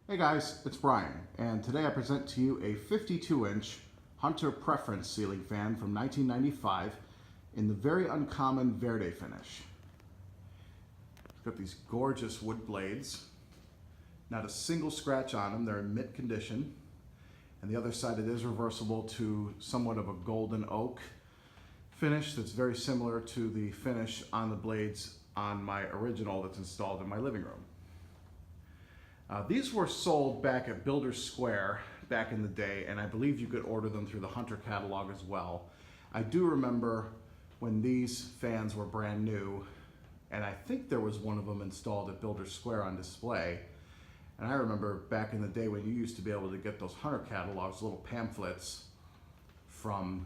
Hey guys, it's Brian, and today I present to you a 52-inch Hunter Preference ceiling fan from 1995 in the very uncommon Verde finish. It's got these gorgeous wood blades, not a single scratch on them, they're in mint condition, and the other side it is reversible to somewhat of a golden oak finish that's very similar to the finish on the blades on my original that's installed in my living room. These were sold back at Builders Square back in the day, and I believe you could order them through the Hunter catalog as well. I do remember when these fans were brand new, and I think there was one of them installed at Builders Square on display. And I remember back in the day when you used to be able to get those Hunter catalogs, little pamphlets from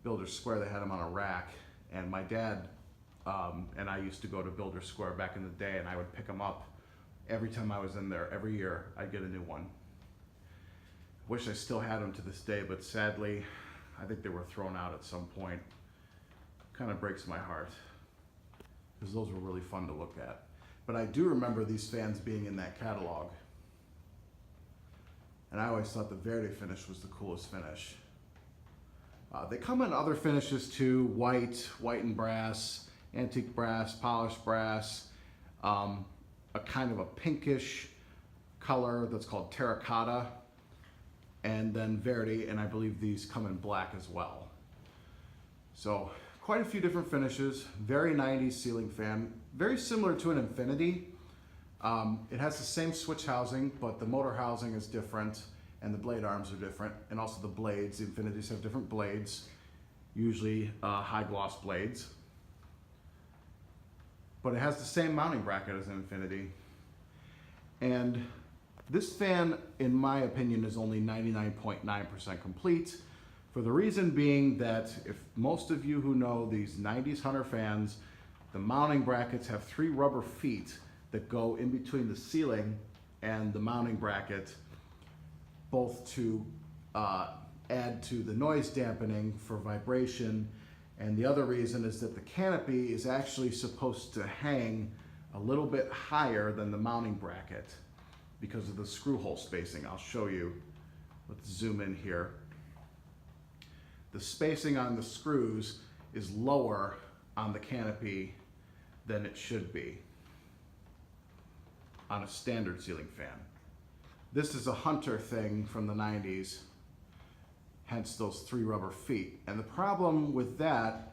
Builders Square. They had them on a rack, and my dad and I used to go to Builders Square back in the day, and I would pick them up. Every time I was in there, every year, I'd get a new one. Wish I still had them to this day, but sadly, I think they were thrown out at some point. Kind of breaks my heart, because those were really fun to look at. But I do remember these fans being in that catalog. And I always thought the Verde finish was the coolest finish. They come in other finishes too: white and brass, antique brass, polished brass, a kind of a pinkish color that's called terracotta, and then Verde, and I believe these come in black as well. So quite a few different finishes, very 90s ceiling fan, very similar to an Infiniti. It has the same switch housing, but the motor housing is different and the blade arms are different, and also the blades. The Infinitis have different blades, usually high gloss blades. But it has the same mounting bracket as an Infiniti. And this fan, in my opinion, is only 99.9% complete, for the reason being that if most of you who know these 90s Hunter fans, the mounting brackets have 3 rubber feet that go in between the ceiling and the mounting bracket, both to add to the noise dampening for vibration. And the other reason is that the canopy is actually supposed to hang a little bit higher than the mounting bracket because of the screw hole spacing. I'll show you. Let's zoom in here. The spacing on the screws is lower on the canopy than it should be on a standard ceiling fan. This is a Hunter thing from the 90s. Hence those 3 rubber feet. And the problem with that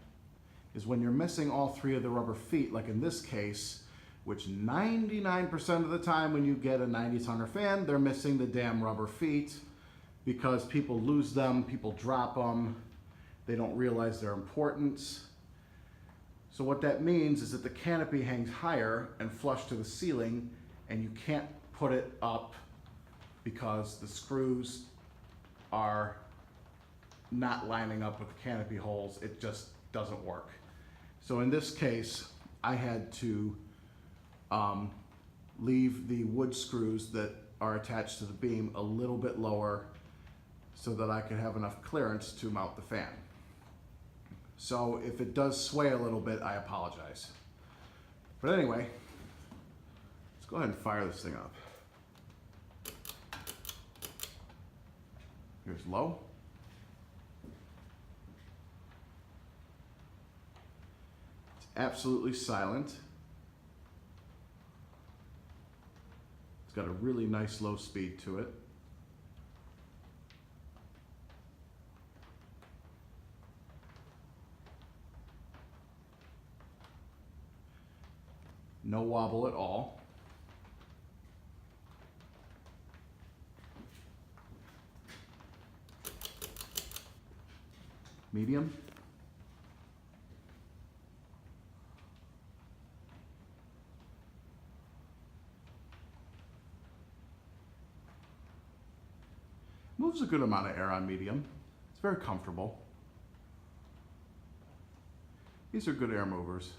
is when you're missing all 3 of the rubber feet, like in this case, which 99% of the time when you get a 90s Hunter fan, they're missing the damn rubber feet because people lose them, people drop them, they don't realize their importance. So what that means is that the canopy hangs higher and flush to the ceiling, and you can't put it up because the screws are not lining up with the canopy holes. It just doesn't work. So in this case, I had to leave the wood screws that are attached to the beam a little bit lower so that I could have enough clearance to mount the fan. So if it does sway a little bit, I apologize. But anyway, let's go ahead and fire this thing up. Here's low. Absolutely silent. It's got a really nice low speed to it. No wobble at all. Medium. Moves a good amount of air on medium. It's very comfortable. These are good air movers.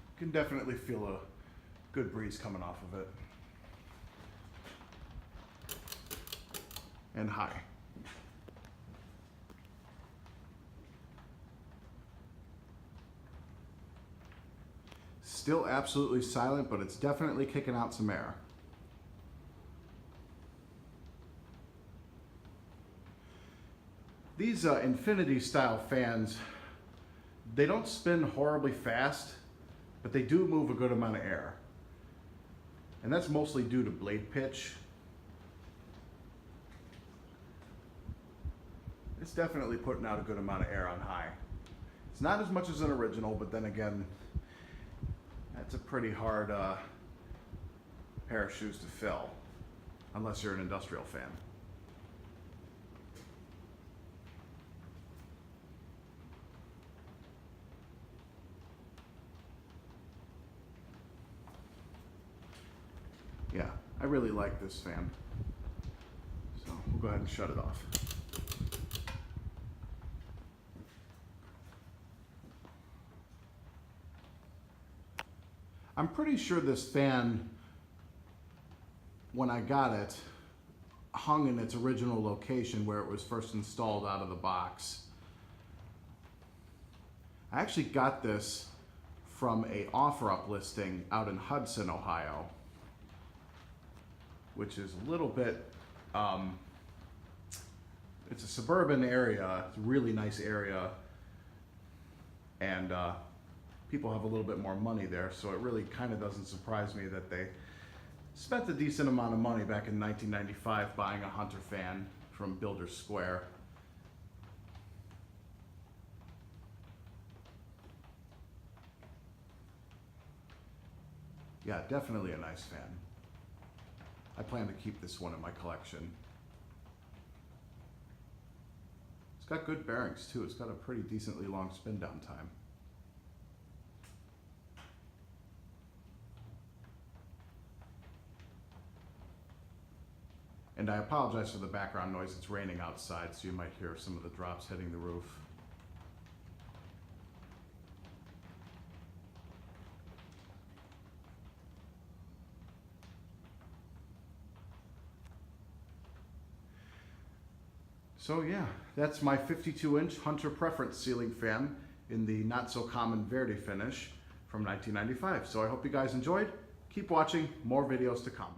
You can definitely feel a good breeze coming off of it. And high. still absolutely silent, but it's definitely kicking out some air. These Infiniti style fans, they don't spin horribly fast, but they do move a good amount of air. And that's mostly due to blade pitch. It's definitely putting out a good amount of air on high. It's not as much as an original, but then again, that's a pretty hard pair of shoes to fill, unless you're an industrial fan. Yeah, I really like this fan. So we'll go ahead and shut it off. I'm pretty sure this fan, when I got it, hung in its original location where it was first installed out of the box. I actually got this from a OfferUp listing out in Hudson, Ohio, which is a little bit, it's a suburban area, it's a really nice area, and people have a little bit more money there, so it really kind of doesn't surprise me that they spent a decent amount of money back in 1995 buying a Hunter fan from Builders Square. Yeah, definitely a nice fan. I plan to keep this one in my collection. It's got good bearings too. It's got a pretty decently long spin down time. And I apologize for the background noise. It's raining outside, so you might hear some of the drops hitting the roof. So yeah, that's my 52-inch Hunter Preference ceiling fan in the not so common Verde finish from 1995. So I hope you guys enjoyed. Keep watching, more videos to come.